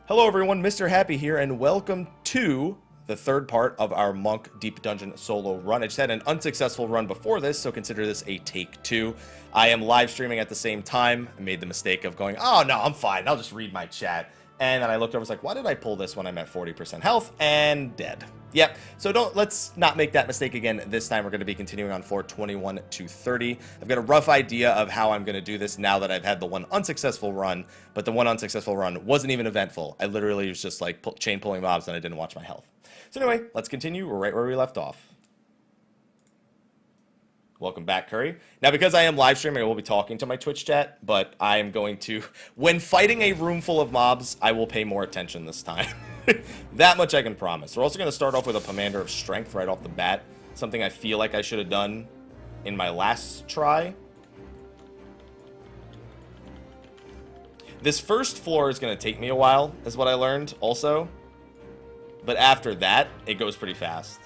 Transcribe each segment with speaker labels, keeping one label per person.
Speaker 1: Hello everyone, Mr. Happy here, and welcome to the third part of our Monk Deep Dungeon solo run. I just had an unsuccessful run before this, so consider this a take two. I am live streaming at the same time. I made the mistake of going, oh no, I'm fine, I'll just read my chat. And then I looked over, was like, why did I pull this when I'm at 40% health? And dead. Yep, so let's not make that mistake again. This time we're going to be continuing on floor 21 to 30. I've got a rough idea of how I'm going to do this now that I've had the one unsuccessful run, but the one unsuccessful run wasn't even eventful. I literally was just like chain pulling mobs and I didn't watch my health. So anyway, let's continue. We're right where we left off. Welcome back, Curry. Now, because I am live streaming, I will be talking to my Twitch chat, but I am going to, when fighting a room full of mobs, I will pay more attention this time. That much I can promise. We're also going to start off with a Commander of Strength right off the bat, something I feel like I should have done in my last try. This first floor is going to take me a while, is what I learned also. But after that, it goes pretty fast.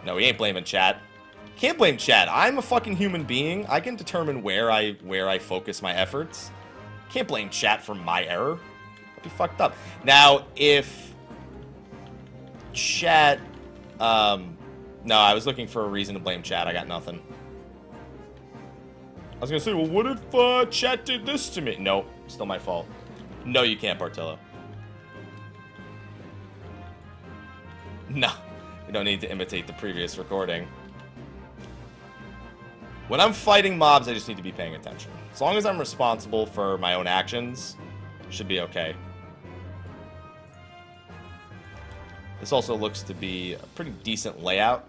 Speaker 1: No, we ain't blaming chat. Can't blame chat. I'm a fucking human being. I can determine where I focus my efforts. Can't blame chat for my error. That'd be fucked up. Now, if chat... no, I was looking for a reason to blame chat. I got nothing. I was gonna say, well, what if chat did this to me? Nope, still my fault. No, you can't, Bartillo. No, you don't need to imitate the previous recording. When I'm fighting mobs, I just need to be paying attention. As long as I'm responsible for my own actions, should be okay. This also looks to be a pretty decent layout.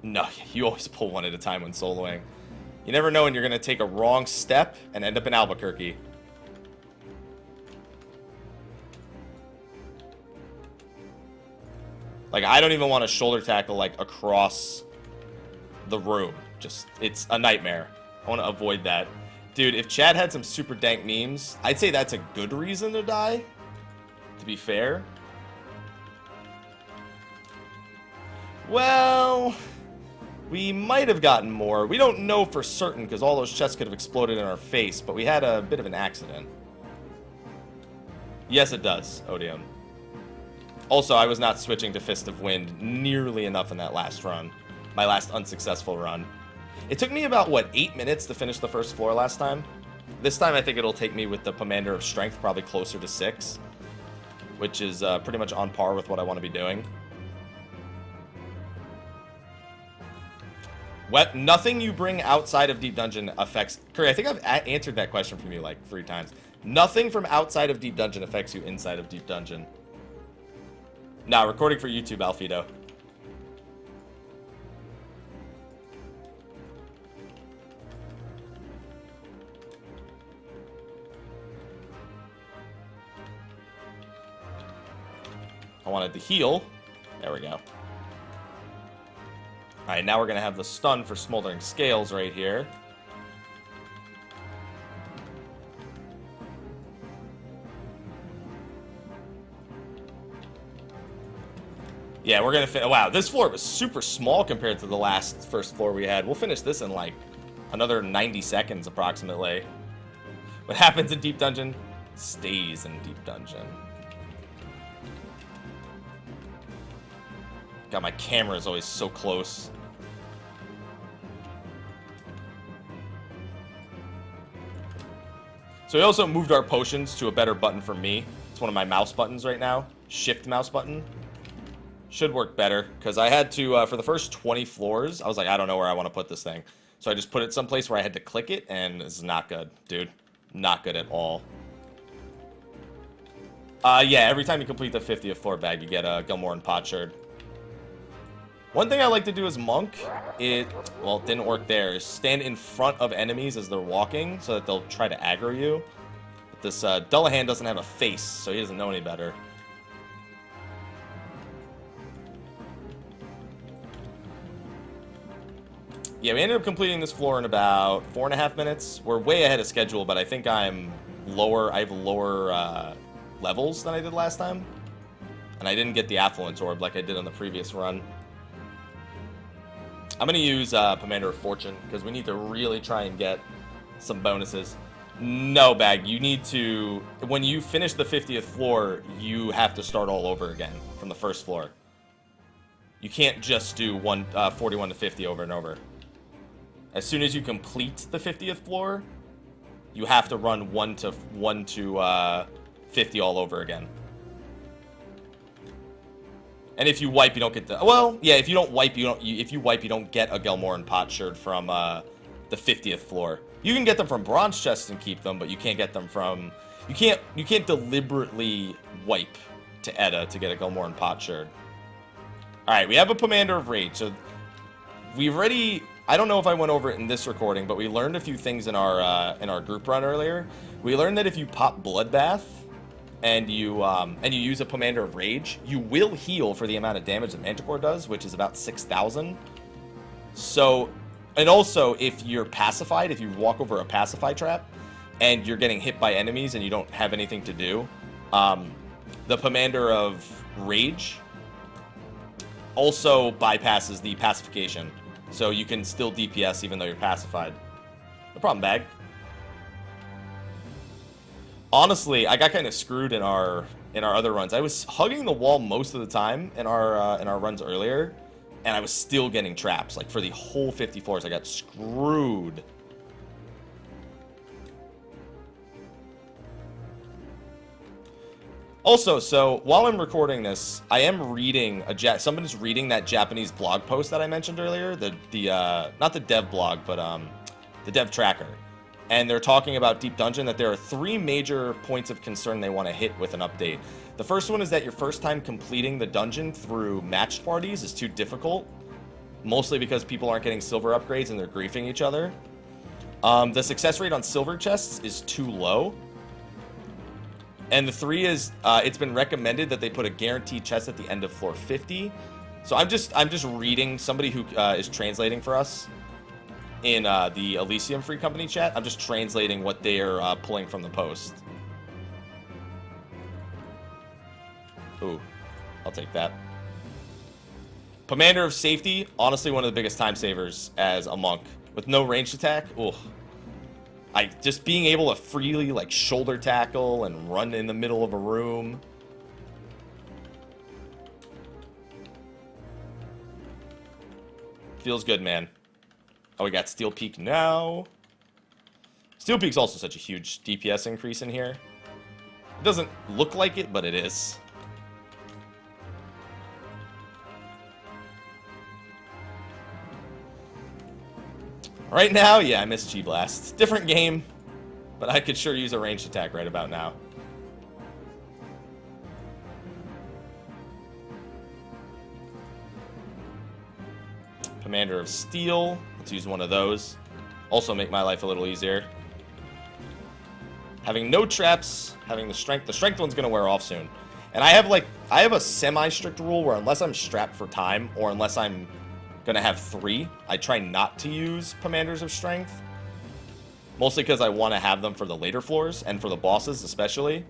Speaker 1: No, you always pull one at a time when soloing. You never know when you're going to take a wrong step and end up in Albuquerque. Like, I don't even want to shoulder tackle, like, across the room. Just, it's a nightmare. I want to avoid that. Dude, if Chad had some super dank memes, I'd say that's a good reason to die, to be fair. Well, we might have gotten more. We don't know for certain, because all those chests could have exploded in our face, but we had a bit of an accident. Yes, it does, Odium. Also, I was not switching to Fist of Wind nearly enough in that last run. My last unsuccessful run. It took me about, what, 8 minutes to finish the first floor last time? This time I think it'll take me with the Commander of Strength probably closer to 6. Which is pretty much on par with what I want to be doing. Nothing you bring outside of Deep Dungeon affects... Curry, I think I've answered that question from you like 3 times. Nothing from outside of Deep Dungeon affects you inside of Deep Dungeon. Nah, recording for YouTube, Alfido. I wanted to heal. There we go. Alright, now we're going to have the stun for Smoldering Scales right here. Yeah, we're going to wow, this floor was super small compared to the first floor we had. We'll finish this in like another 90 seconds approximately. What happens in Deep Dungeon stays in Deep Dungeon. God, my camera is always so close. So we also moved our potions to a better button for me. It's one of my mouse buttons right now. Shift mouse button. Should work better, because I had to, for the first 20 floors, I was like, I don't know where I want to put this thing. So I just put it someplace where I had to click it, and it's not good, dude. Not good at all. Yeah, every time you complete the 50th floor bag, you get a Gilmore and Potsherd. One thing I like to do as Monk, well, it didn't work there, is stand in front of enemies as they're walking, so that they'll try to aggro you. But this Dullahan doesn't have a face, so he doesn't know any better. Yeah, we ended up completing this floor in about 4.5 minutes. We're way ahead of schedule, but I think I'm lower. I have lower levels than I did last time. And I didn't get the Affluence Orb like I did on the previous run. I'm going to use Commander of Fortune, because we need to really try and get some bonuses. No, Bag. You need to... When you finish the 50th floor, you have to start all over again from the first floor. You can't just do 41 to 50 over and over. As soon as you complete the 50th floor, you have to run 1 to 50 all over again. And if you wipe, you don't get the... Well, yeah, if you don't wipe, if you wipe, you don't get a Gelmoran Potsherd from the 50th floor. You can get them from bronze chests and keep them, but you can't get them from... You can't deliberately wipe to Edda to get a Gelmoran Potsherd. Alright, we have a Commander of Rage. So we've already... I don't know if I went over it in this recording, but we learned a few things in our group run earlier. We learned that if you pop Bloodbath and you use a Commander of Rage, you will heal for the amount of damage that Manticore does, which is about 6,000. So, and also if you're pacified, if you walk over a pacify trap and you're getting hit by enemies and you don't have anything to do, the Commander of Rage also bypasses the pacification. So you can still DPS even though you're pacified. No problem, Bag. Honestly, I got kind of screwed in our other runs. I was hugging the wall most of the time in our runs earlier, and I was still getting traps. Like for the whole 50 floors, I got screwed. Also, so while I'm recording this, I am reading somebody's reading that Japanese blog post that I mentioned earlier, not the dev blog, but the dev tracker. And they're talking about Deep Dungeon, that there are 3 major points of concern they want to hit with an update. The first one is that your first time completing the dungeon through matched parties is too difficult, mostly because people aren't getting silver upgrades and they're griefing each other. The success rate on silver chests is too low. And the 3 is, it's been recommended that they put a guaranteed chest at the end of floor 50. So I'm just reading somebody who is translating for us in the Elysium Free Company chat. I'm just translating what they're pulling from the post. Ooh, I'll take that. Commander of Safety, honestly one of the biggest time savers as a monk. With no ranged attack, ooh. Just being able to freely, like, shoulder tackle and run in the middle of a room. Feels good, man. Oh, we got Steel Peak now. Steel Peak's also such a huge DPS increase in here. It doesn't look like it, but it is. Right now, yeah, I miss G-Blast. Different game, but I could sure use a ranged attack right about now. Commander of Steel. Let's use one of those. Also make my life a little easier. Having no traps, having the strength. The strength one's gonna wear off soon. And I have a semi-strict rule where unless I'm strapped for time, or unless I'm gonna have 3, I try not to use Commanders of Strength. Mostly because I want to have them for the later floors, and for the bosses especially.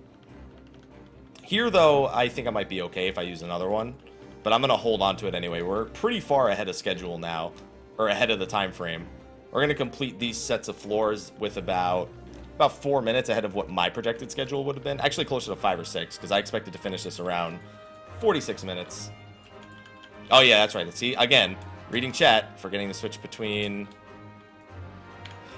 Speaker 1: Here, though, I think I might be okay if I use another one. But I'm gonna hold on to it anyway. We're pretty far ahead of schedule now, or ahead of the time frame. We're gonna complete these sets of floors with about 4 minutes ahead of what my projected schedule would have been. Actually closer to 5 or 6, because I expected to finish this around 46 minutes. Oh yeah, that's right. See, again, reading chat, forgetting to switch between...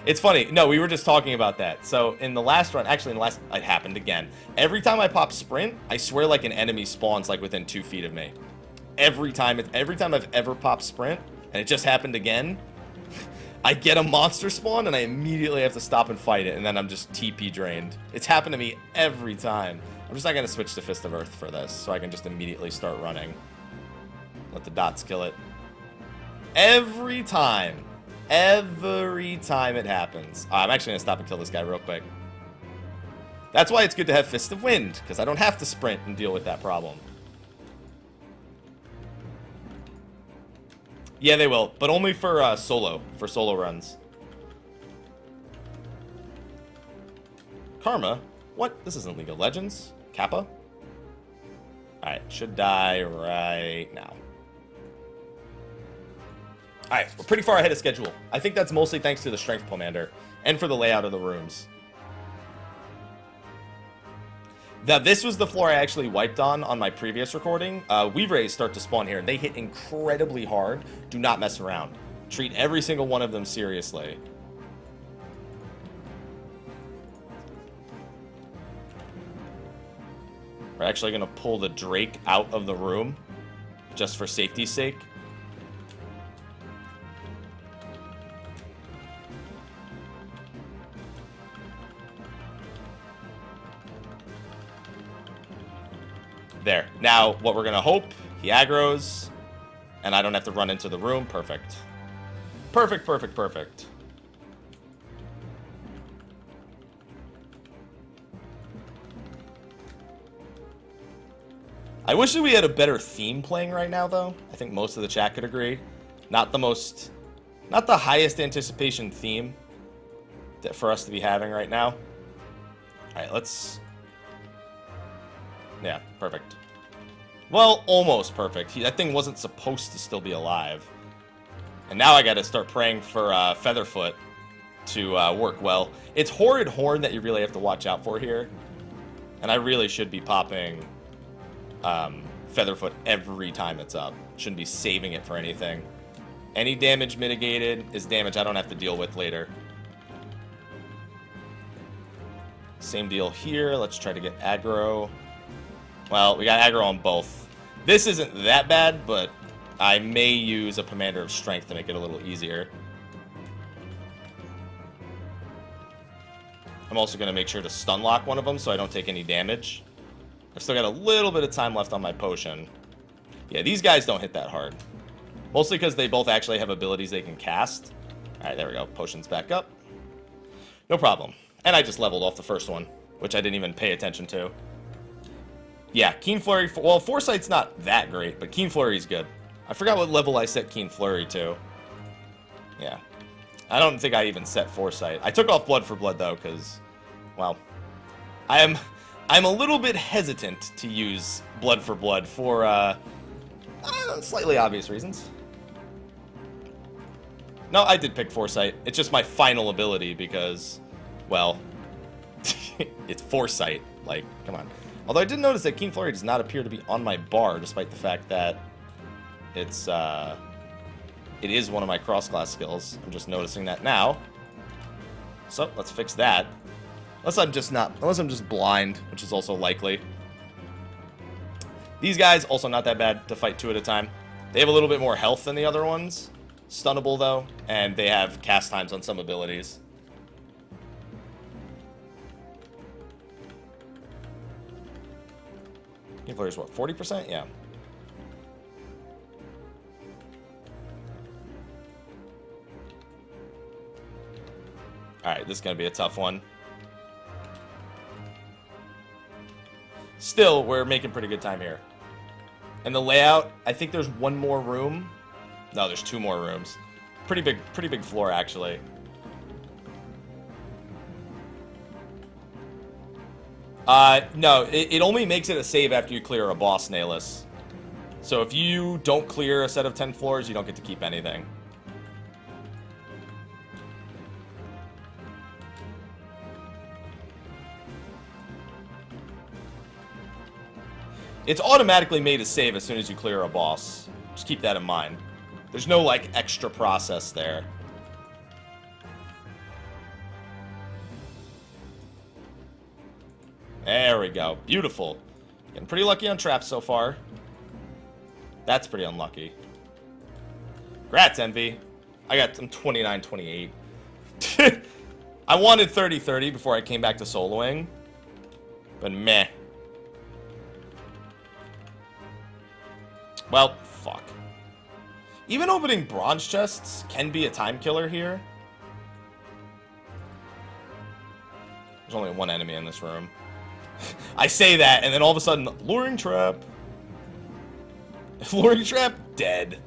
Speaker 1: It's funny. No, we were just talking about that. So in the last run, actually in the last, it happened again. Every time I pop sprint, I swear like an enemy spawns like within 2 feet of me. Every time I've ever popped sprint, and it just happened again, I get a monster spawn and I immediately have to stop and fight it, and then I'm just TP drained. It's happened to me every time. I'm just not going to switch to Fist of Earth for this, so I can just immediately start running. Let the dots kill it. Every time it happens. I'm actually going to stop and kill this guy real quick. That's why it's good to have Fist of Wind, because I don't have to sprint and deal with that problem. Yeah, they will, but only for solo runs. Karma? What? This isn't League of Legends. Kappa? Alright, should die right now. Alright, we're pretty far ahead of schedule. I think that's mostly thanks to the Strength Commander, and for the layout of the rooms. Now, this was the floor I actually wiped on my previous recording. Weave Rays start to spawn here, and they hit incredibly hard. Do not mess around. Treat every single one of them seriously. We're actually going to pull the Drake out of the room, just for safety's sake. There. Now, what we're going to hope, he aggroes, and I don't have to run into the room. Perfect. Perfect, perfect, perfect. I wish that we had a better theme playing right now, though. I think most of the chat could agree. Not the highest anticipation theme for us to be having right now. All right, let's... Yeah, perfect. Well, almost perfect. That thing wasn't supposed to still be alive. And now I gotta start praying for Featherfoot to work well. It's Horrid Horn that you really have to watch out for here. And I really should be popping Featherfoot every time it's up. Shouldn't be saving it for anything. Any damage mitigated is damage I don't have to deal with later. Same deal here. Let's try to get aggro. Well, we got aggro on both. This isn't that bad, but I may use a Commander of Strength to make it a little easier. I'm also going to make sure to stun lock one of them so I don't take any damage. I've still got a little bit of time left on my potion. Yeah, these guys don't hit that hard. Mostly because they both actually have abilities they can cast. Alright, there we go. Potion's back up. No problem. And I just leveled off the first one, which I didn't even pay attention to. Yeah, Keen Flurry... Well, Foresight's not that great, but Keen Flurry's good. I forgot what level I set Keen Flurry to. Yeah. I don't think I even set Foresight. I took off Blood for Blood, though, because... Well... I'm a little bit hesitant to use Blood for Blood for, slightly obvious reasons. No, I did pick Foresight. It's just my final ability because, well... it's Foresight. Like, come on. Although I did notice that Keen Flurry does not appear to be on my bar, despite the fact that it is one of my cross-class skills. I'm just noticing that now. So, let's fix that. Unless I'm just blind, which is also likely. These guys, also not that bad to fight two at a time. They have a little bit more health than the other ones. Stunnable, though, and they have cast times on some abilities. Flurry's what, 40%? Yeah. Alright, this is going to be a tough one. Still, we're making pretty good time here. And the layout, I think there's one more room. No, there's two more rooms. Pretty big floor, actually. No, it only makes it a save after you clear a boss, Nayless. So if you don't clear a set of 10 floors, you don't get to keep anything. It's automatically made a save as soon as you clear a boss. Just keep that in mind. There's no, like, extra process there. There we go. Beautiful. Getting pretty lucky on traps so far. That's pretty unlucky. Congrats, Envy. I got some 29-28. I wanted 30-30 before I came back to soloing. But meh. Well, fuck. Even opening bronze chests can be a time killer here. There's only one enemy in this room. I say that, and then all of a sudden, luring trap. Luring trap, dead.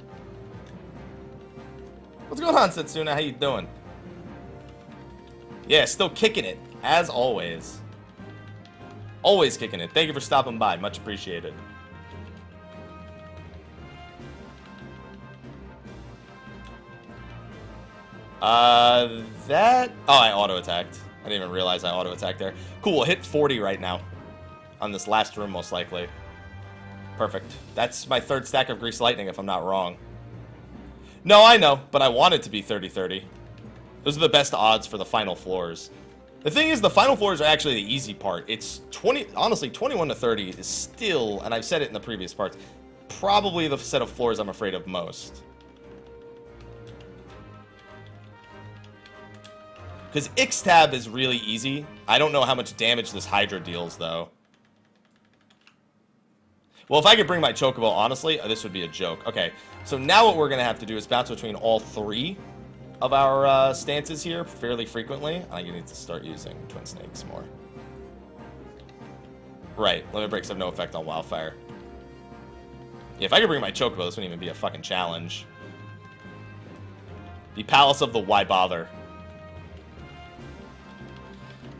Speaker 1: What's going on, Setsuna? How you doing? Yeah, still kicking it, as always. Always kicking it. Thank you for stopping by. Much appreciated. That... Oh, I auto-attacked. I didn't even realize I auto-attacked there. Cool, we'll hit 40 right now. on this last room, most likely. Perfect. That's my third stack of Grease Lightning, if I'm not wrong. No, I know, but I want it to be 30-30. Those are the best odds for the final floors. The thing is, the final floors are actually the easy part. It's 20, honestly, 21 to 30 is still, and I've said it in the previous parts, probably the set of floors I'm afraid of most. Because Ixtab is really easy. I don't know how much damage this Hydra deals, though. Well, if I could bring my Chocobo, honestly, this would be a joke. Okay, so now what we're going to have to do is bounce between all three of our stances here fairly frequently. I need to start using Twin Snakes more. Right, Limit Breaks have no effect on Wildfire. Yeah, if I could bring my Chocobo, this wouldn't even be a fucking challenge. The Palace of the Why Bother.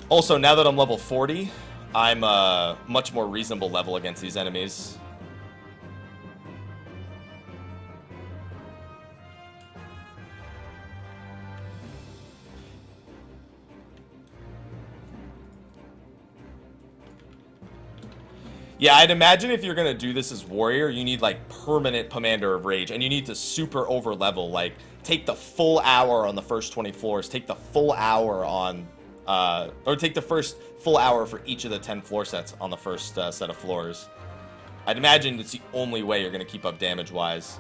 Speaker 1: Also, now that I'm level 40, I'm a much more reasonable level against these enemies. Yeah, I'd imagine if you're gonna do this as Warrior, you need like permanent Commander of Rage, and you need to super over level, like take the full hour on the first 20 floors, take the full hour on or take the first full hour for each of the 10 floor sets on the first set of floors. I'd imagine it's the only way you're going to keep up damage-wise.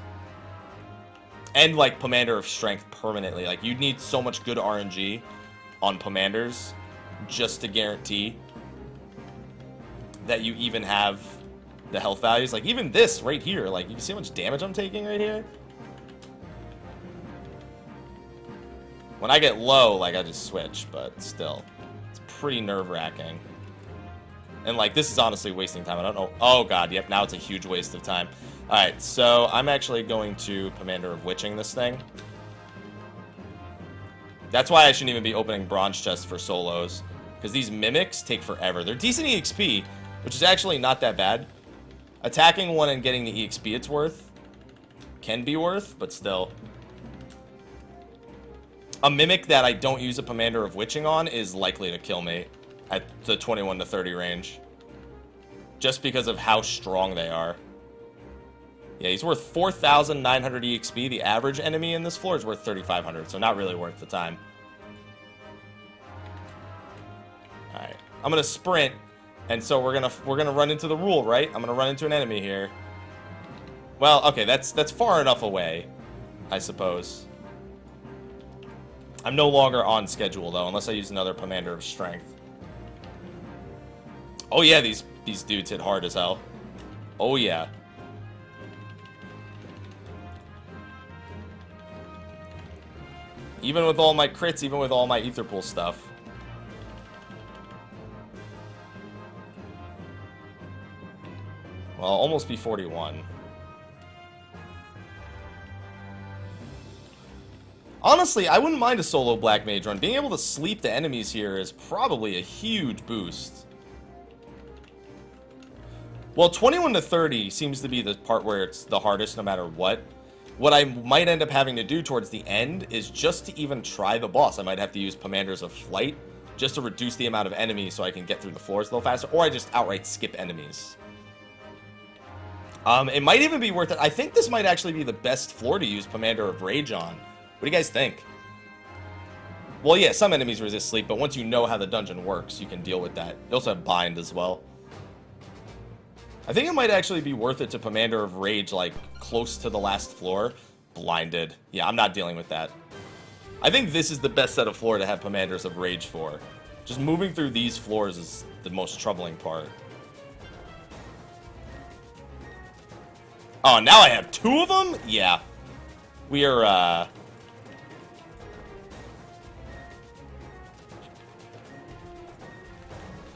Speaker 1: And, like, Commander of Strength permanently. Like, you'd need so much good RNG on Commanders just to guarantee that you even have the health values. Like, even this right here, like, you see how much damage I'm taking right here? When I get low, like, I just switch, but still. It's pretty nerve-wracking. And, like, this is honestly wasting time. I don't know. Oh, God, yep, now it's a huge waste of time. Alright, so I'm actually going to Commander of Witching this thing. That's why I shouldn't even be opening Bronze Chests for solos. Because these Mimics take forever. They're decent EXP, which is actually not that bad. Attacking one and getting the EXP it's worth can be worth, but still. A Mimic that I don't use a Commander of Witching on is likely to kill me at the 21 to 30 range. Just because of how strong they are. Yeah, he's worth 4,900 EXP. The average enemy in this floor is worth 3,500, so not really worth the time. Alright. I'm gonna sprint, and so we're gonna run into the rule, right? I'm gonna run into an enemy here. Well, okay, that's far enough away, I suppose. I'm no longer on schedule, though, unless I use another Commander of Strength. Oh, yeah, these dudes hit hard as hell. Oh, yeah. Even with all my crits, even with all my Ether Pool stuff. Well, I'll almost be 41. Honestly, I wouldn't mind a solo Black Mage run. Being able to sleep the enemies here is probably a huge boost. Well, 21 to 30 seems to be the part where it's the hardest no matter what. What I might end up having to do towards the end is just to even try the boss. I might have to use Commanders of Flight just to reduce the amount of enemies so I can get through the floors a little faster, or I just outright skip enemies. It might even be worth it. I think this might actually be the best floor to use Commander of Rage on. What do you guys think? Well, yeah, some enemies resist sleep, but once you know how the dungeon works, you can deal with that. You also have Bind as well. I think it might actually be worth it to Commander of Rage, like, close to the last floor. Blinded. Yeah, I'm not dealing with that. I think this is the best set of floor to have Commanders of Rage for. Just moving through these floors is the most troubling part. Oh, now I have two of them? Yeah. We are,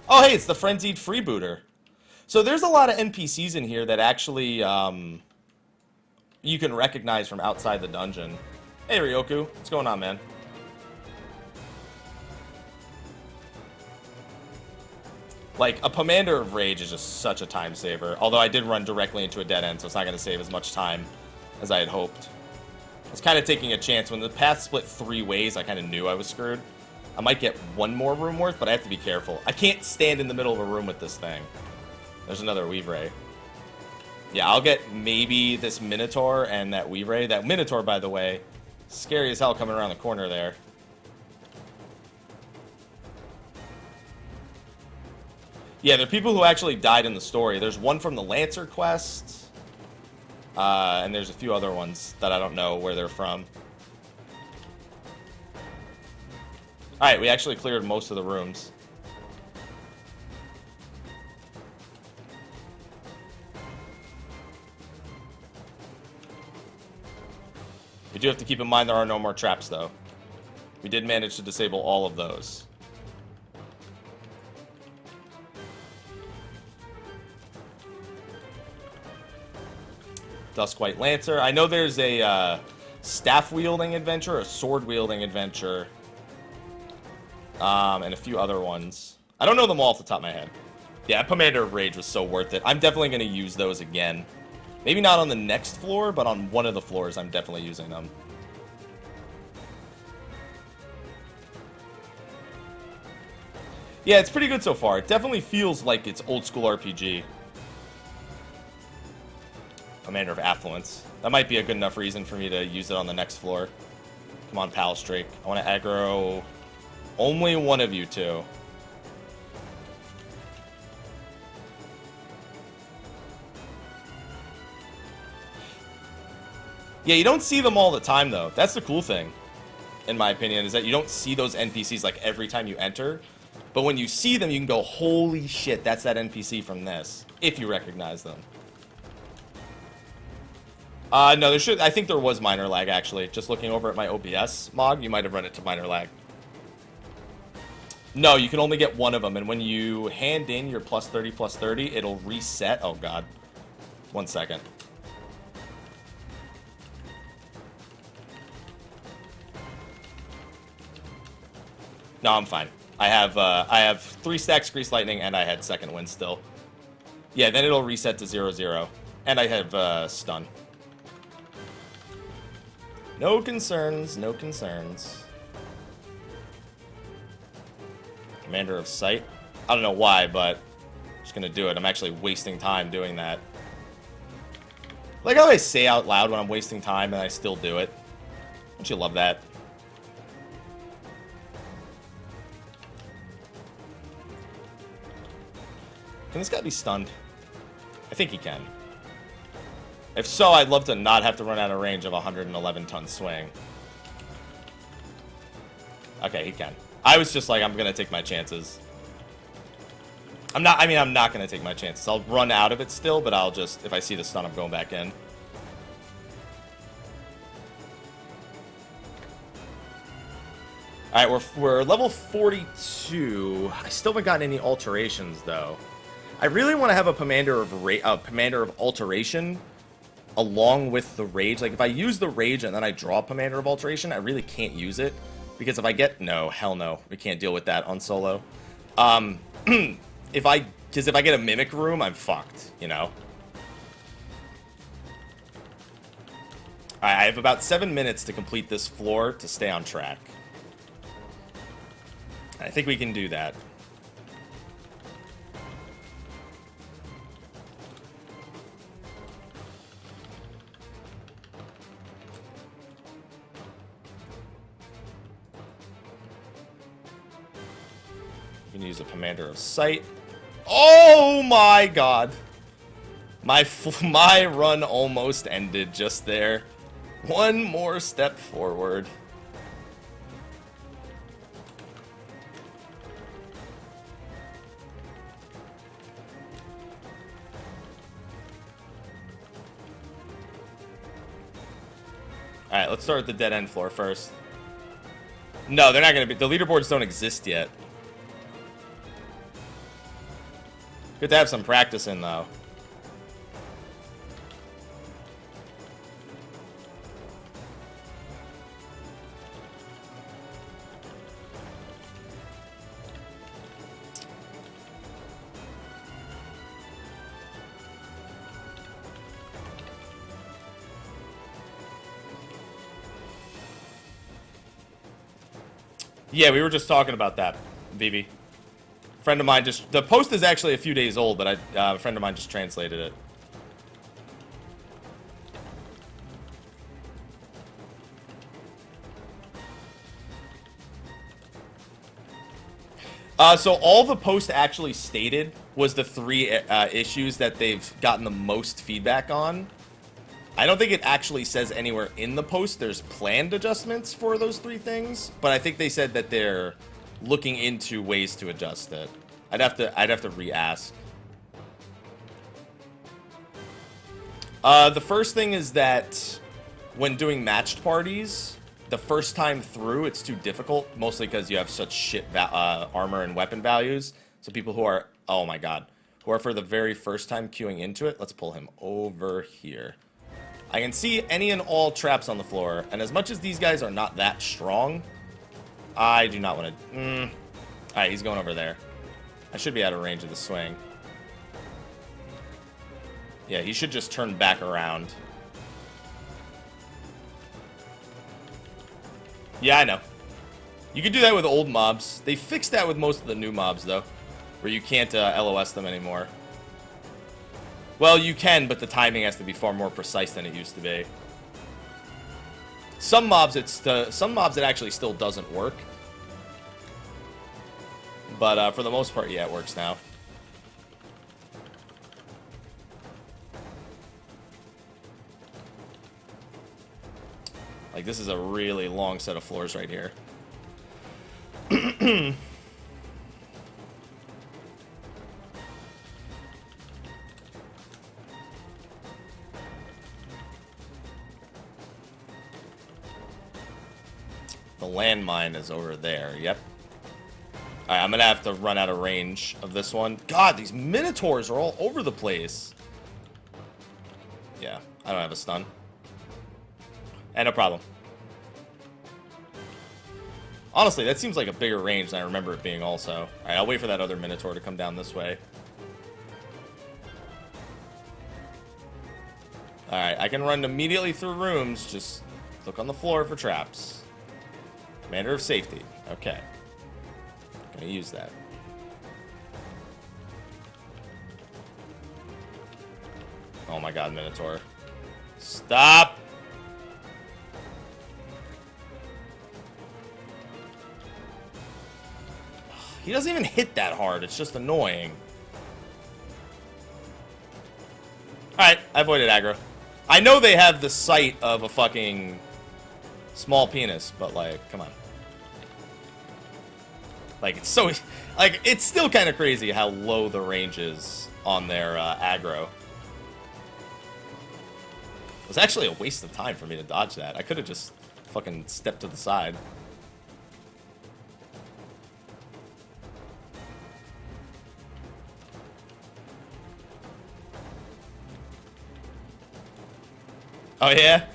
Speaker 1: Oh, hey, it's the Frenzied Freebooter. So there's a lot of NPCs in here that actually, you can recognize from outside the dungeon. Hey, Ryoku. What's going on, man? Like, a Commander of Rage is just such a time saver. Although I did run directly into a dead end, so it's not going to save as much time as I had hoped. I was kind of taking a chance. When the path split 3 ways, I kind of knew I was screwed. I might get one more room worth, but I have to be careful. I can't stand in the middle of a room with this thing. There's another Weave Ray. Yeah, I'll get maybe this Minotaur and that Weave Ray. That Minotaur, by the way, scary as hell coming around the corner there. Yeah, there are people who actually died in the story. There's one from the Lancer quest. And there's a few other ones that I don't know where they're from. Alright, we actually cleared most of the rooms. We do have to keep in mind there are no more traps, though. We did manage to disable all of those. Duskwhite Lancer. I know there's a staff-wielding adventure, a sword-wielding adventure, and a few other ones. I don't know them all off the top of my head. Yeah, Commander of Rage was so worth it. I'm definitely going to use those again. Maybe not on the next floor, but on one of the floors, I'm definitely using them. Yeah, it's pretty good so far. It definitely feels like it's old-school RPG. Commander of Affluence. That might be a good enough reason for me to use it on the next floor. Come on, Palastrake. I want to aggro only one of you two. Yeah, you don't see them all the time, though. That's the cool thing, in my opinion, is that you don't see those NPCs like every time you enter. But when you see them, you can go, holy shit, that's that NPC from this, if you recognize them. No, there should. I think there was minor lag, actually. Just looking over at my OBS log, you might have run into minor lag. No, you can only get one of them, and when you hand in your plus 30, it'll reset. Oh, God. 1 second. No, I'm fine. I have 3 stacks Grease Lightning, and I had second wind still. Yeah, then it'll reset to 0-0. And I have stun. No concerns, no concerns. Commander of Sight. I don't know why, but I'm just gonna do it. I'm actually wasting time doing that. Like how I say out loud when I'm wasting time and I still do it. Don't you love that? Can this guy be stunned? I think he can. If so, I'd love to not have to run out of range of a 111-ton swing. Okay, he can. I was just like, I'm gonna take my chances. I'm not gonna take my chances. I'll run out of it still, but I'll just, if I see the stun, I'm going back in. Alright, we're level 42. I still haven't gotten any alterations, though. I really want to have a Commander of Alteration along with the Rage. Like, if I use the Rage and then I draw Commander of Alteration, I really can't use it. Because if I get... No, hell no. We can't deal with that on solo. If I get a Mimic Room, I'm fucked, you know? Alright, I have about 7 minutes to complete this floor to stay on track. I think we can do that. You can use a Commander of Sight. Oh my god! My run almost ended just there. One more step forward. Alright, let's start with the dead end floor first. No, they're not gonna be. The leaderboards don't exist yet. Good to have some practice in, though. Yeah, we were just talking about that, Vivi. friend of mine just... The post is actually a few days old, but a friend of mine just translated it. So all the post actually stated was the 3 issues that they've gotten the most feedback on. I don't think it actually says anywhere in the post there's planned adjustments for those 3 things, but I think they said that they're looking into ways to adjust it. I'd have to re-ask. The first thing is that when doing matched parties, the first time through, it's too difficult, mostly because you have such shit armor and weapon values. So people who are, oh my god, who are for the very first time queuing into it, let's pull him over here. I can see any and all traps on the floor, and as much as these guys are not that strong, I do not want to... Alright, he's going over there. I should be out of range of the swing. Yeah, he should just turn back around. Yeah, I know. You can do that with old mobs. They fixed that with most of the new mobs, though, where you can't LOS them anymore. Well, you can, but the timing has to be far more precise than it used to be. Some mobs, it actually still doesn't work. But for the most part, yeah, it works now. Like, this is a really long set of floors right here. The landmine is over there, yep. Alright, I'm gonna have to run out of range of this one. God, these Minotaurs are all over the place. Yeah, I don't have a stun. And no problem. Honestly, that seems like a bigger range than I remember it being also. Alright, I'll wait for that other Minotaur to come down this way. Alright, I can run immediately through rooms. Just look on the floor for traps. Commander of safety. Okay. Gonna use that. Oh my god, Minotaur. Stop! He doesn't even hit that hard. It's just annoying. Alright, I avoided aggro. I know they have the sight of a fucking small penis, but like, come on. Like, it's so... Like, it's still kind of crazy how low the range is on their aggro. It was actually a waste of time for me to dodge that. I could have just fucking stepped to the side. Oh, yeah?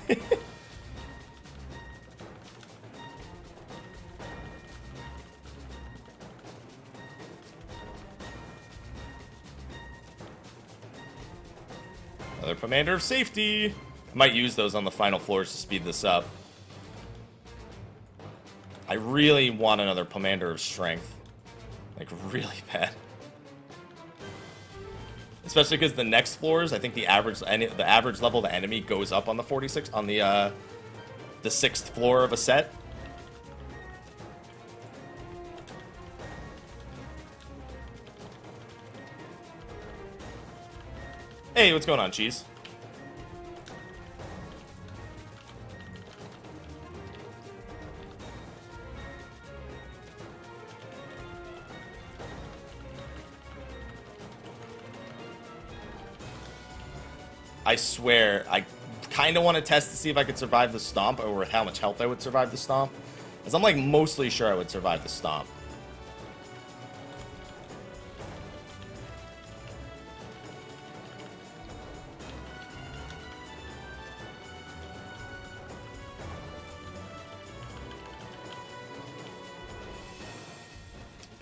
Speaker 1: Another Commander of Safety. I might use those on the final floors to speed this up. I really want another Commander of Strength. Like, really bad. Especially because the next floors, I think the average level of the enemy goes up on the 46 on the 6th floor of a set. Hey, what's going on, Cheese? I swear, I kind of want to test to see if I could survive the stomp, or with how much health I would survive the stomp. Because I'm like mostly sure I would survive the stomp.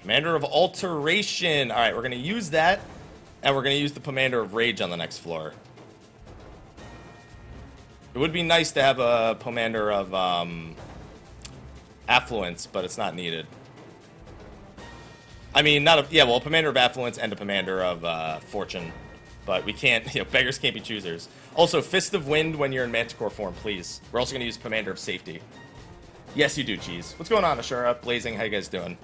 Speaker 1: Commander of Alteration. Alright, we're going to use that. And we're going to use the Commander of Rage on the next floor. It would be nice to have a Commander of Affluence, but it's not needed. I mean, not a, yeah, well, a Commander of Affluence and a Commander of Fortune. But we can't, you know, beggars can't be choosers. Also, Fist of Wind when you're in Manticore form, please. We're also going to use Commander of Safety. Yes, you do, Cheese. What's going on, Ashura? Blazing, how you guys doing?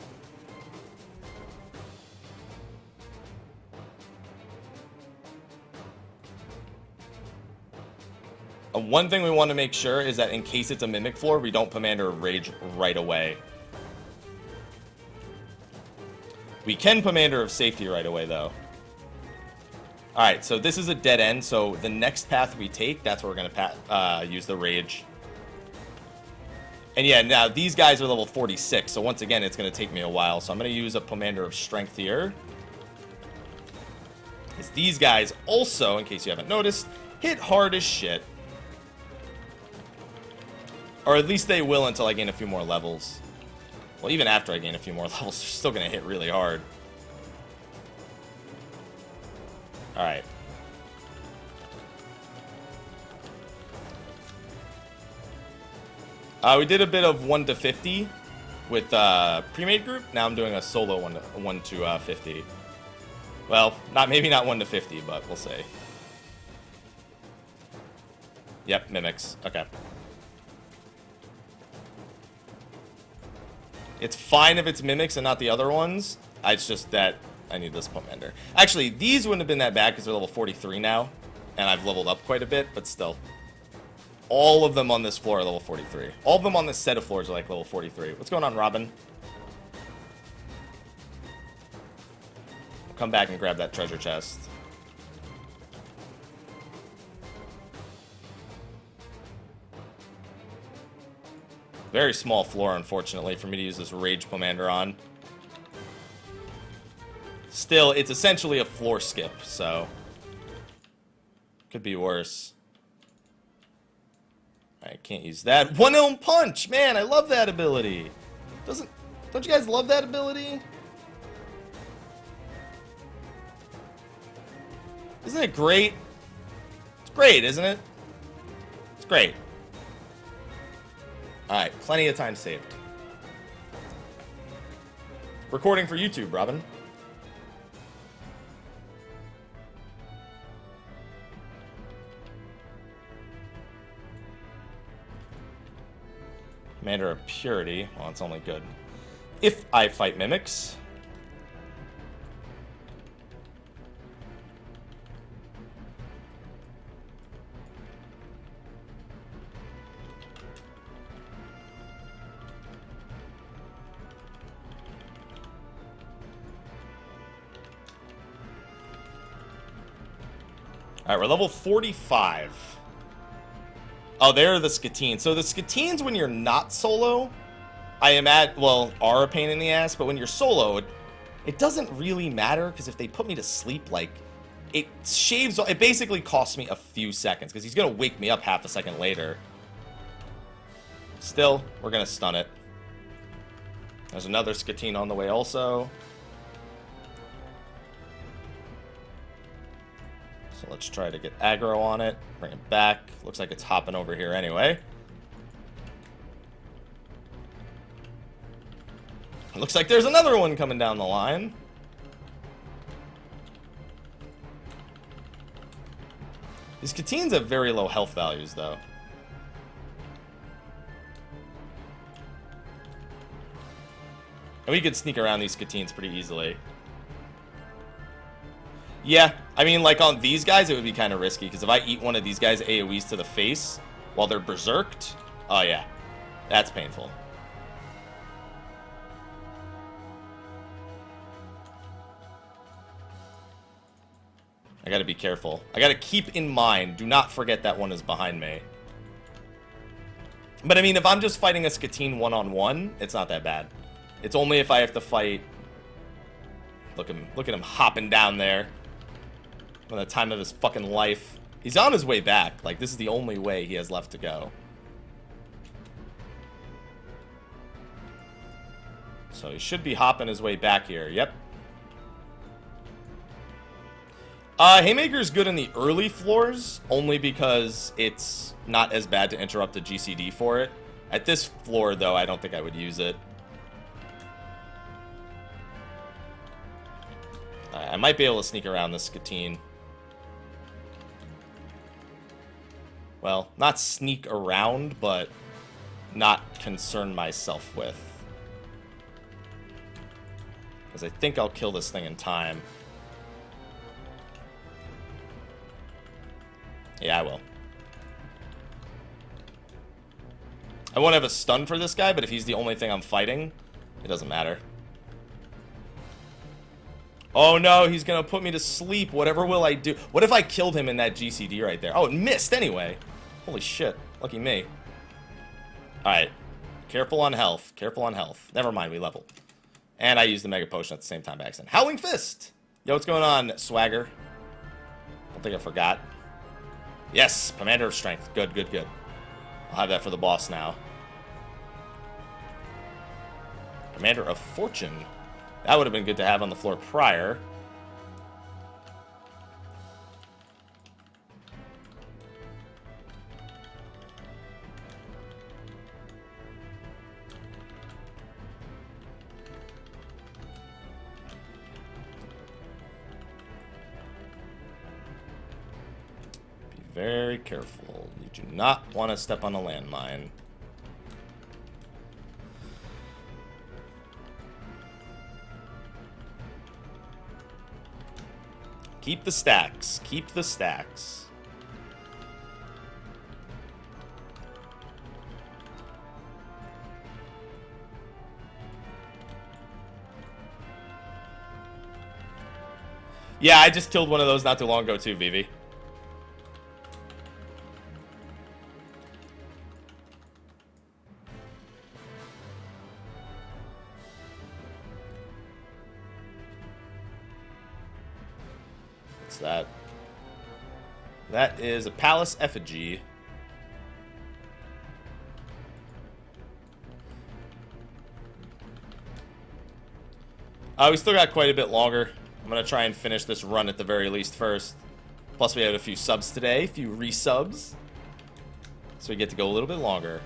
Speaker 1: One thing we want to make sure is that in case it's a Mimic floor, we don't Commander of Rage right away. We can Commander of Safety right away, though. Alright, so this is a dead end, so the next path we take, that's where we're going to use the Rage. And yeah, now these guys are level 46, so once again, it's going to take me a while. So I'm going to use a Commander of Strength here. Because these guys also, in case you haven't noticed, hit hard as shit. Or at least they will until I gain a few more levels. Well, even after I gain a few more levels, they're still going to hit really hard. Alright. We did a bit of 1 to 50 with pre-made group. Now I'm doing a solo 1 to 50. Well, maybe not 1 to 50, but we'll see. Yep, mimics. Okay. It's fine if it's mimics and not the other ones. It's just that I need this commander. Actually, these wouldn't have been that bad because they're level 43 now, and I've leveled up quite a bit, but still. All of them on this floor are level 43. All of them on this set of floors are like level 43. What's going on, Robin? I'll come back and grab that treasure chest. Very small floor, unfortunately, for me to use this Rage Commander on. Still, it's essentially a floor skip, so could be worse. I can't use that. One Elm Punch! Man, I love that ability. Don't you guys love that ability? Isn't it great? It's great, isn't it? It's great. Alright, plenty of time saved. Recording for YouTube, Robin. Commander of Purity. Well, it's only good if I fight mimics. Alright, we're level 45. Oh, they're the Skatines. So the Skatines, when you're not solo, are a pain in the ass, but when you're solo, it doesn't really matter, because if they put me to sleep, like, it basically costs me a few seconds, because he's going to wake me up half a second later. Still, we're going to stun it. There's another Skatine on the way also. So let's try to get aggro on it, bring it back. Looks like it's hopping over here anyway. Looks like there's another one coming down the line. These Skatines have very low health values, though. And we could sneak around these Skatines pretty easily. Yeah, I mean, like on these guys, it would be kind of risky, because if I eat one of these guys AoEs to the face while they're berserked, oh yeah, that's painful. I gotta be careful. I gotta keep in mind, do not forget that one is behind me. But I mean, if I'm just fighting a Skatine one-on-one, it's not that bad. It's only if I have to fight... Look at him hopping down there. On the time of his fucking life. He's on his way back. Like, this is the only way he has left to go. So he should be hopping his way back here. Yep. Haymaker's good in the early floors, only because it's not as bad to interrupt the GCD for it. At this floor, though, I don't think I would use it. I might be able to sneak around this Skatine. Well, not sneak around, but not concern myself with. Because I think I'll kill this thing in time. Yeah, I will. I won't have a stun for this guy, but if he's the only thing I'm fighting, it doesn't matter. Oh no, he's gonna put me to sleep. Whatever will I do? What if I killed him in that GCD right there? Oh, it missed anyway. Holy shit. Lucky me. Alright. Careful on health. Careful on health. Never mind, we level. And I used the Mega Potion at the same time by accident. Howling Fist! Yo, what's going on, Swagger? Don't think I forgot. Yes, Commander of Strength. Good, good, good. I'll have that for the boss now. Commander of Fortune. That would have been good to have on the floor prior. Be very careful. You do not want to step on a landmine. Keep the stacks. Keep the stacks. Yeah, I just killed one of those not too long ago too, Vivi. That is a palace effigy. We still got quite a bit longer. I'm gonna try and finish this run at the very least first. Plus we had a few subs today, a few resubs, so we get to go a little bit longer.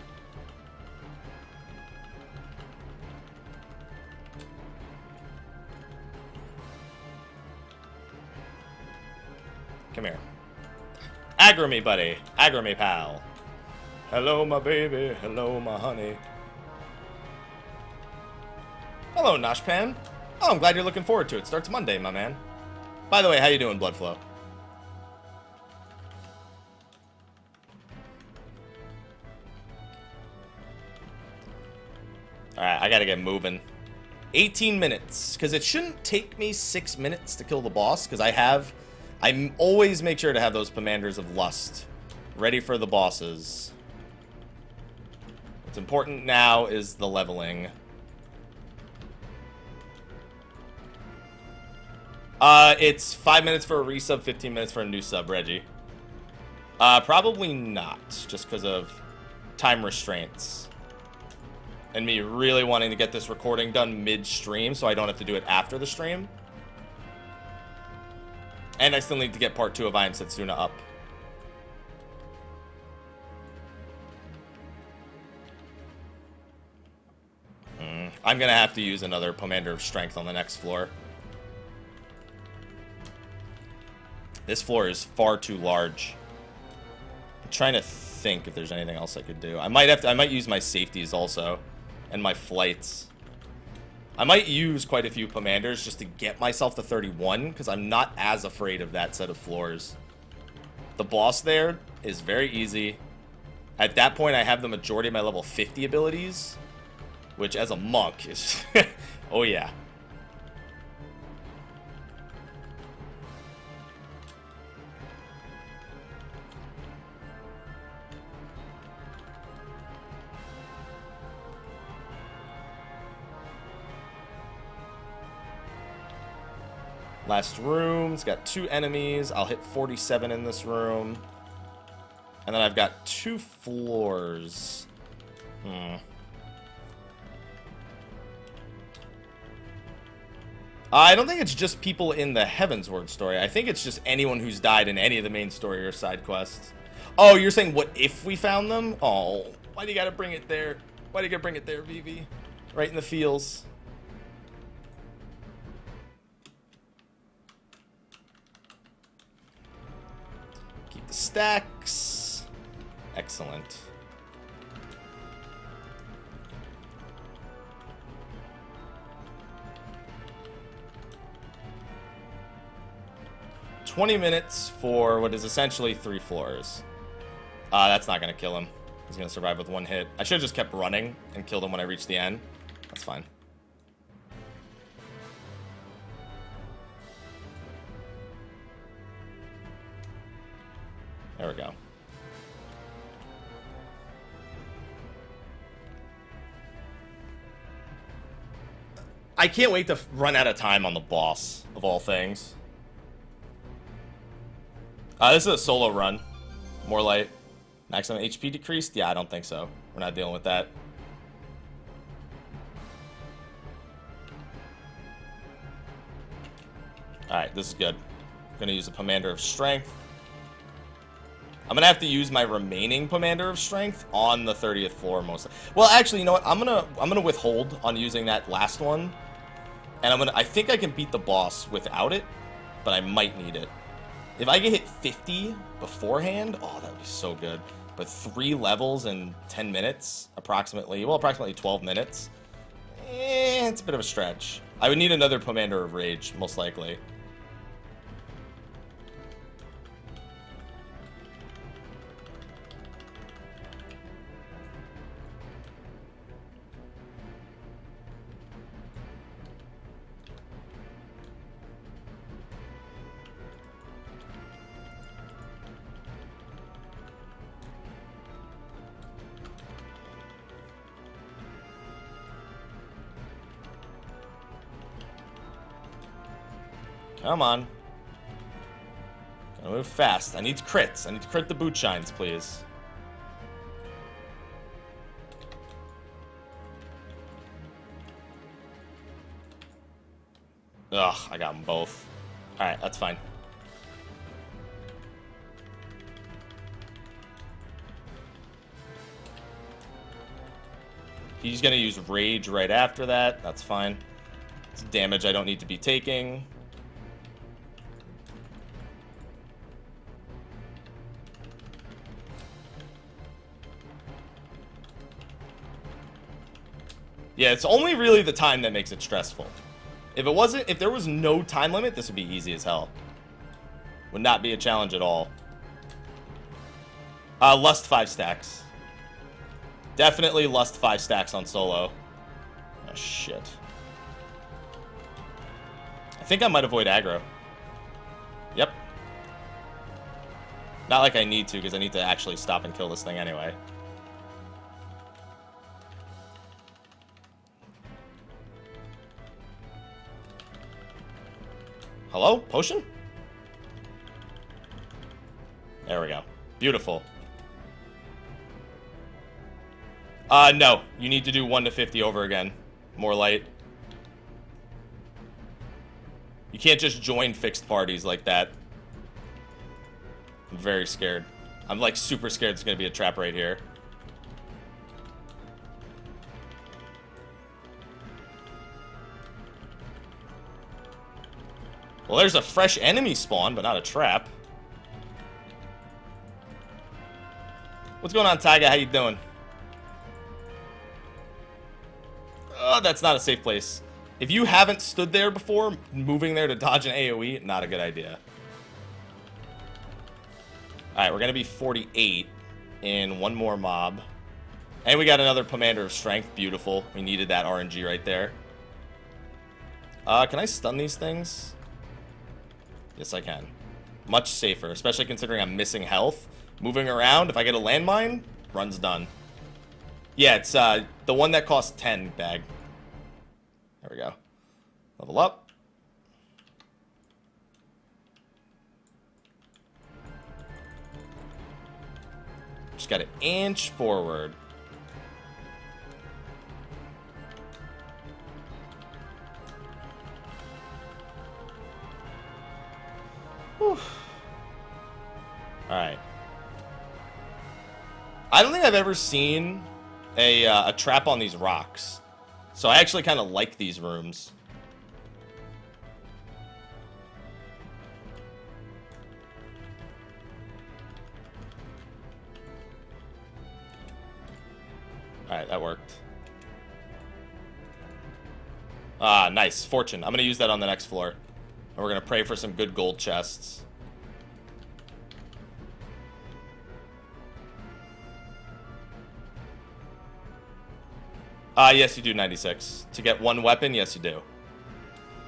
Speaker 1: Come here. Aggro me, buddy. Aggro me, pal. Hello, my baby. Hello, my honey. Hello, Noshpan. Oh, I'm glad you're looking forward to it. Starts Monday, my man. By the way, how you doing, Bloodflow? Alright, I gotta get moving. 18 minutes. Because it shouldn't take me 6 minutes to kill the boss. Because I always make sure to have those Commanders of Lust ready for the bosses. What's important now is the leveling. It's 5 minutes for a resub, 15 minutes for a new sub, Reggie. Probably not, just because of time restraints. And me really wanting to get this recording done mid-stream so I don't have to do it after the stream. And I still need to get part 2 of I Am Setsuna up. I'm gonna have to use another Commander of Strength on the next floor. This floor is far too large. I'm trying to think if there's anything else I could do. I might use my safeties also. And my flights. I might use quite a few commanders just to get myself to 31, because I'm not as afraid of that set of floors. The boss there is very easy. At that point, I have the majority of my level 50 abilities, which as a monk is... oh yeah. Last room, it's got 2 enemies. I'll hit 47 in this room. And then I've got 2 floors. I don't think it's just people in the Heavensward story. I think it's just anyone who's died in any of the main story or side quests. Oh, you're saying what if we found them? Oh, why do you gotta bring it there? Why do you gotta bring it there, Vivi? Right in the feels. the stacks. Excellent. $20 minutes for what is essentially 3 floors. That's not going to kill him. He's going to survive with 1 hit. I should have just kept running and killed him when I reached the end. That's fine. There we go. I can't wait to run out of time on the boss, of all things. This is a solo run. More light. Maximum HP decreased? Yeah, I don't think so. We're not dealing with that. Alright, this is good. I'm gonna use a Commander of Strength. I'm gonna have to use my remaining Commander of Strength on the 30th floor mostly. Well, actually, you know what? I'm gonna withhold on using that last one. And I think I can beat the boss without it, but I might need it. If I can hit 50 beforehand, oh, that would be so good. But 3 levels in 10 minutes, approximately 12 minutes. It's a bit of a stretch. I would need another Commander of Rage, most likely. Come on. Gotta move fast. I need crits. I need to crit the boot shines, please. Ugh, I got them both. Alright, that's fine. He's gonna use Rage right after that. That's fine. It's damage I don't need to be taking. Yeah, it's only really the time that makes it stressful. If there was no time limit, this would be easy as hell. Would not be a challenge at all. Lust 5 stacks. Definitely Lust 5 stacks on solo. Oh, shit. I think I might avoid aggro. Yep. Not like I need to, because I need to actually stop and kill this thing anyway. Hello? Potion? There we go. Beautiful. No. You need to do 1 to 50 over again. More light. You can't just join fixed parties like that. I'm very scared. I'm like super scared there's gonna be a trap right here. Well, there's a fresh enemy spawn, but not a trap. What's going on, Taiga? How you doing? Oh, that's not a safe place. If you haven't stood there before, moving there to dodge an AoE, not a good idea. Alright, we're going to be 48 in one more mob. And we got another Commander of Strength. Beautiful. We needed that RNG right there. Can I stun these things? Yes, I can. Much safer, especially considering I'm missing health. Moving around, if I get a landmine, run's done. Yeah, it's the one that costs 10 bag. There we go. Level up. Just got to inch forward. Whew. Alright. I don't think I've ever seen a trap on these rocks. So I actually kind of like these rooms. Alright, that worked. Ah, nice. Fortune. I'm going to use that on the next floor. And we're going to pray for some good gold chests. Yes, you do 96. To get one weapon, yes, you do.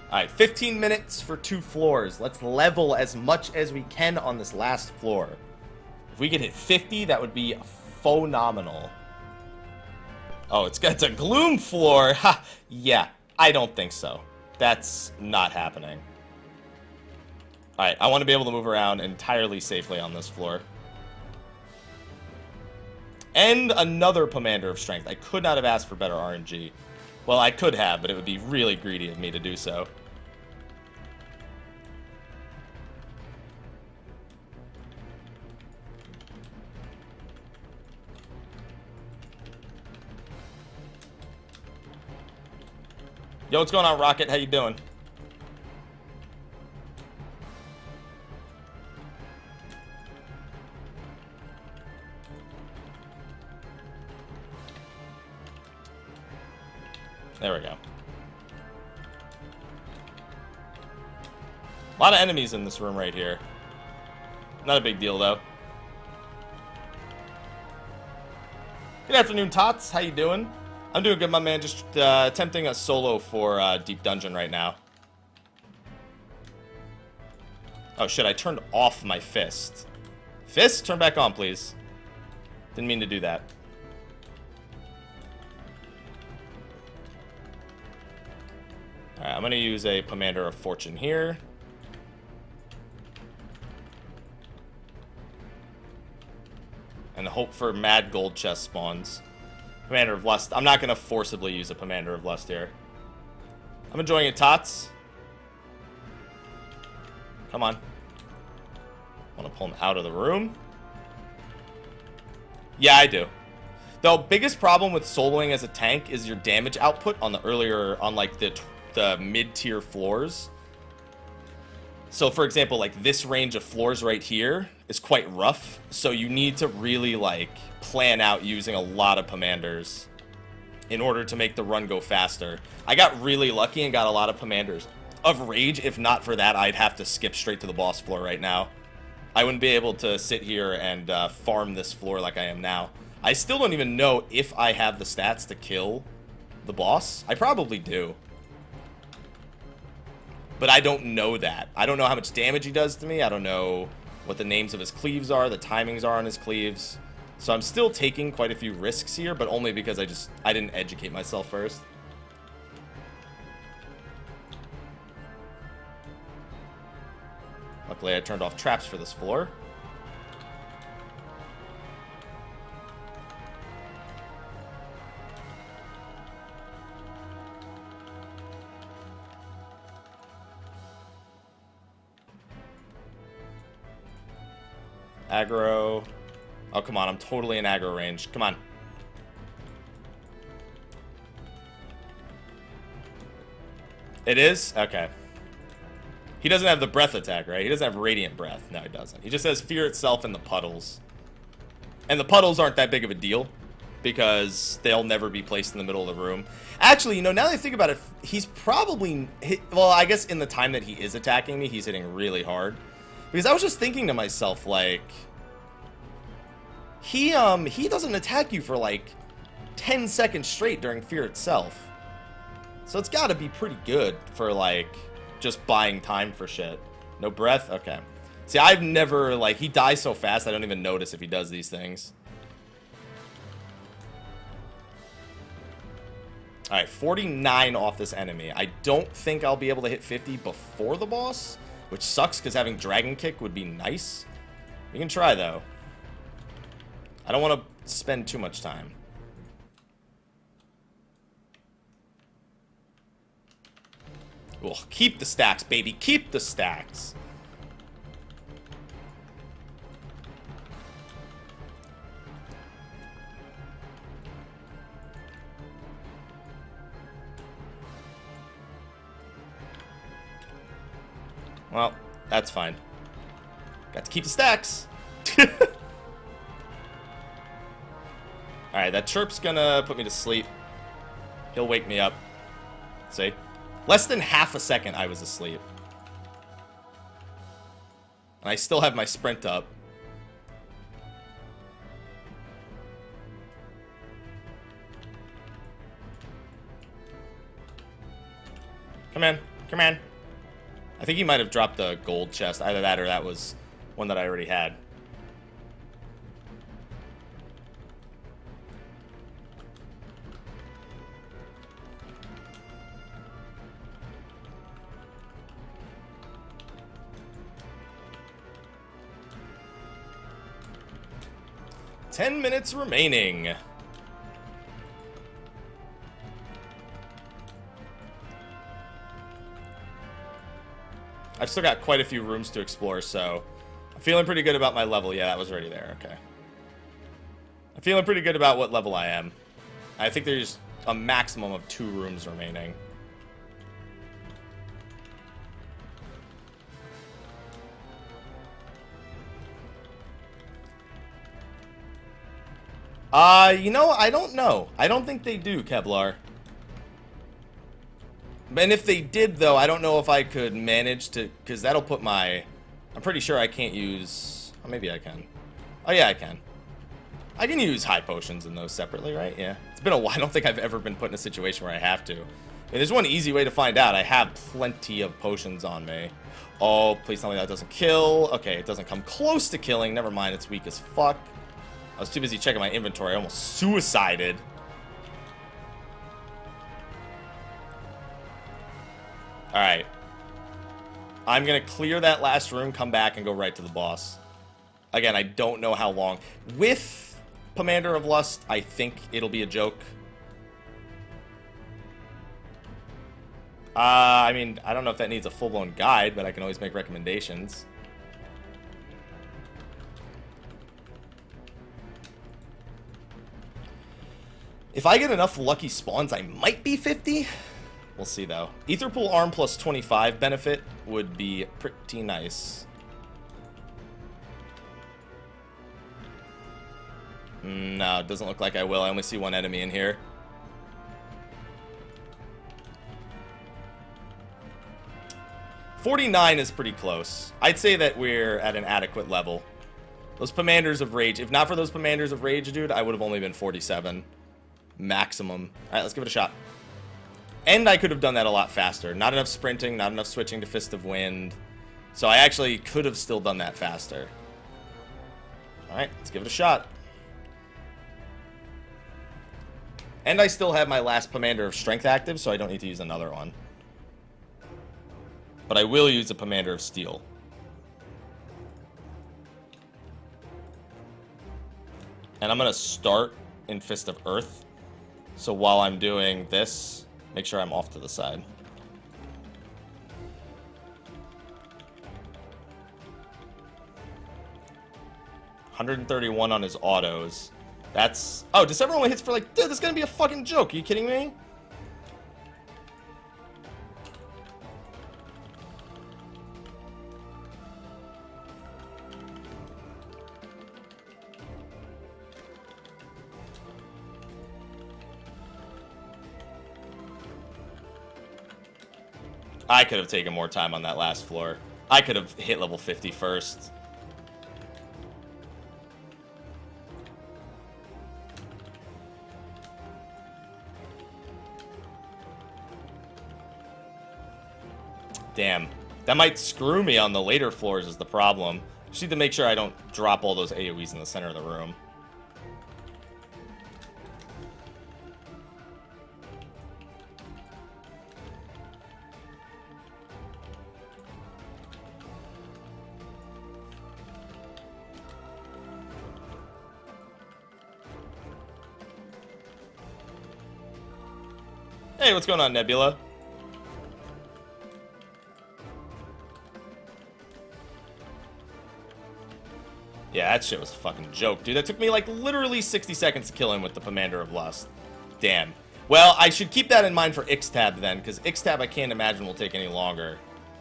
Speaker 1: Alright, 15 minutes for 2 floors. Let's level as much as we can on this last floor. If we could hit 50, that would be phenomenal. Oh, it's a gloom floor. Ha! Yeah, I don't think so. That's not happening. Alright, I want to be able to move around entirely safely on this floor. And another Commander of Strength. I could not have asked for better RNG. Well, I could have, but it would be really greedy of me to do so. Yo, what's going on, Rocket? How you doing? There we go. A lot of enemies in this room right here. Not a big deal, though. Good afternoon, Tots. How you doing? I'm doing good, my man. Just attempting a solo for Deep Dungeon right now. Oh, shit. I turned off my fist. Fist? Turn back on, please. Didn't mean to do that. Alright, I'm going to use a Commander of Fortune here. And hope for mad gold chest spawns. Commander of Lust. I'm not going to forcibly use a Commander of Lust here. I'm enjoying it, Tots. Come on. I want to pull him out of the room. Yeah, I do. The biggest problem with soloing as a tank is your damage output on like the mid-tier floors. So, for example, like this range of floors right here is quite rough. So you need to really like plan out using a lot of commanders in order to make the run go faster. I got really lucky and got a lot of commanders of rage. If not for that, I'd have to skip straight to the boss floor right now. I wouldn't be able to sit here and farm this floor like I am now. I still don't even know if I have the stats to kill the boss. I probably do. But I don't know that. I don't know how much damage he does to me. I don't know what the names of his cleaves are, the timings are on his cleaves. So I'm still taking quite a few risks here, but only because I didn't educate myself first. Luckily, I turned off traps for this floor. Aggro. Oh, come on. I'm totally in aggro range. Come on. It is? Okay. He doesn't have the breath attack, right? He doesn't have radiant breath. No, he doesn't. He just has fear itself and the puddles. And the puddles aren't that big of a deal because they'll never be placed in the middle of the room. Actually, you know, now that I think about it, he's probably well, I guess in the time that he is attacking me, he's hitting really hard. Because I was just thinking to myself, like, he doesn't attack you for like 10 seconds straight during fear itself. So it's got to be pretty good for like just buying time for shit. No breath? Okay. See, I've never, like, he dies so fast I don't even notice if he does these things. Alright, 49 off this enemy. I don't think I'll be able to hit 50 before the boss, which sucks because having Dragon Kick would be nice. We can try, though. I don't want to spend too much time. Ugh, keep the stacks, baby. Keep the stacks. Well, that's fine. Got to keep the stacks. Alright, that chirp's gonna put me to sleep. He'll wake me up. See? Less than half a second I was asleep. And I still have my sprint up. Come in. Come in. I think he might have dropped the gold chest. Either that or that was one that I already had. Ten minutes remaining. I've still got quite a few rooms to explore, so I'm feeling pretty good about my level. Yeah, that was already there. Okay. I'm feeling pretty good about what level I am. I think there's a maximum of 2 rooms remaining. You know, I don't know. I don't think they do, Kevlar. And if they did, though, I don't know if I could manage to... Because that'll put my... I'm pretty sure I can't use... Oh, maybe I can. Oh, yeah, I can. I can use high potions in those separately, right? Yeah. It's been a while. I don't think I've ever been put in a situation where I have to. And there's one easy way to find out. I have plenty of potions on me. Oh, please tell me that doesn't kill. Okay, it doesn't come close to killing. Never mind, it's weak as fuck. I was too busy checking my inventory. I almost suicided. Alright. I'm going to clear that last room, come back, and go right to the boss. Again, I don't know how long. With Pomander of Lust, I think it'll be a joke. I mean, I don't know if that needs a full-blown guide, but I can always make recommendations. If I get enough lucky spawns, I might be 50. We'll see, though. Etherpool Arm plus 25 benefit would be pretty nice. No, it doesn't look like I will. I only see one enemy in here. $49 is pretty close. I'd say that we're at an adequate level. Those Pomanders of Rage. If not for those Pomanders of Rage, dude, I would have only been 47. Maximum. Alright, let's give it a shot. And I could have done that a lot faster. Not enough sprinting, not enough switching to Fist of Wind. So I actually could have still done that faster. Alright, let's give it a shot. And I still have my last Pomander of Strength active, so I don't need to use another one. But I will use a Pomander of Steel. And I'm going to start in Fist of Earth. So while I'm doing this, make sure I'm off to the side. $131 on his autos. That's... Oh, December only hits for like... Dude, this is gonna be a fucking joke. Are you kidding me? I could have taken more time on that last floor. I could have hit level 50 first. Damn. That might screw me on the later floors is the problem. Just need to make sure I don't drop all those AoEs in the center of the room. Hey, what's going on, Nebula? Yeah, that shit was a fucking joke, dude. That took me, like, literally 60 seconds to kill him with the Pomander of Lust. Damn. Well, I should keep that in mind for Ixtab, then, because Ixtab I can't imagine will take any longer.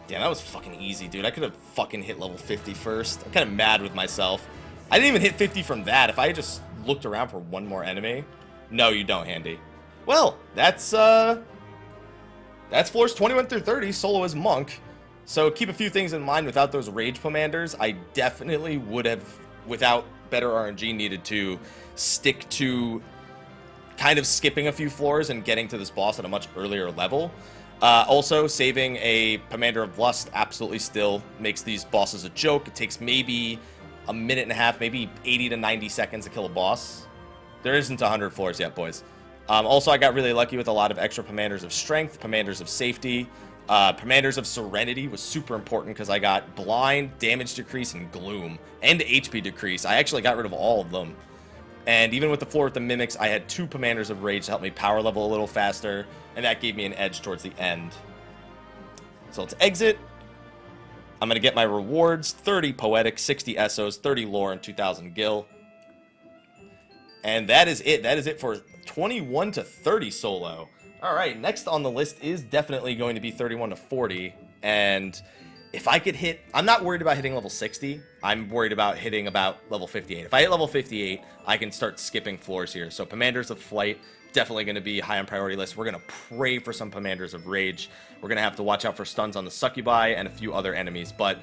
Speaker 1: Damn, that was fucking easy, dude. I could have fucking hit level 50 first. I'm kind of mad with myself. I didn't even hit 50 from that. If I had just looked around for one more enemy. No, you don't, Handy. Well, that's floors 21 through 30, solo as Monk. So keep a few things in mind. Without those Rage Commanders, I definitely would have, without better RNG, needed to stick to kind of skipping a few floors and getting to this boss at a much earlier level. Also, saving a Commander of Lust absolutely still makes these bosses a joke. It takes maybe a minute and a half, maybe 80 to 90 seconds to kill a boss. There isn't 100 floors yet, boys. Also, I got really lucky with a lot of extra Commanders of Strength, Commanders of Safety. Commanders of Serenity was super important because I got Blind, Damage Decrease, and Gloom, and HP Decrease. I actually got rid of all of them. And even with the floor with the Mimics, I had 2 Commanders of Rage to help me power level a little faster, and that gave me an edge towards the end. So let's exit. I'm going to get my rewards, 30 Poetic, 60 Essos, 30 Lore, and 2,000 Gil. And that is it. That is it for 21 to 30 solo. All right, next on the list is definitely going to be 31 to 40. And if I could hit, I'm not worried about hitting level 60. I'm worried about hitting about level 58. If I hit level 58, I can start skipping floors here. So Commanders of Flight, definitely going to be high on priority list. We're going to pray for some Commanders of Rage. We're going to have to watch out for stuns on the Succubi and a few other enemies. But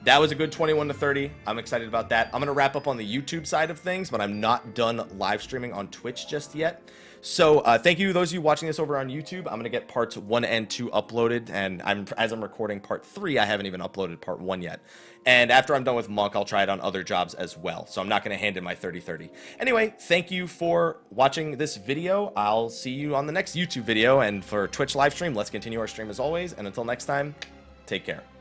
Speaker 1: that was a good 21 to 30. I'm excited about that. I'm going to wrap up on the YouTube side of things, but I'm not done live streaming on Twitch just yet. So thank you, those of you watching this over on YouTube. I'm going to get parts 1 and 2 uploaded, and as I'm recording part 3, I haven't even uploaded part 1 yet. And after I'm done with Monk, I'll try it on other jobs as well. So I'm not going to hand in my 30/30. Anyway, thank you for watching this video. I'll see you on the next YouTube video, and for Twitch live stream, let's continue our stream as always. And until next time, take care.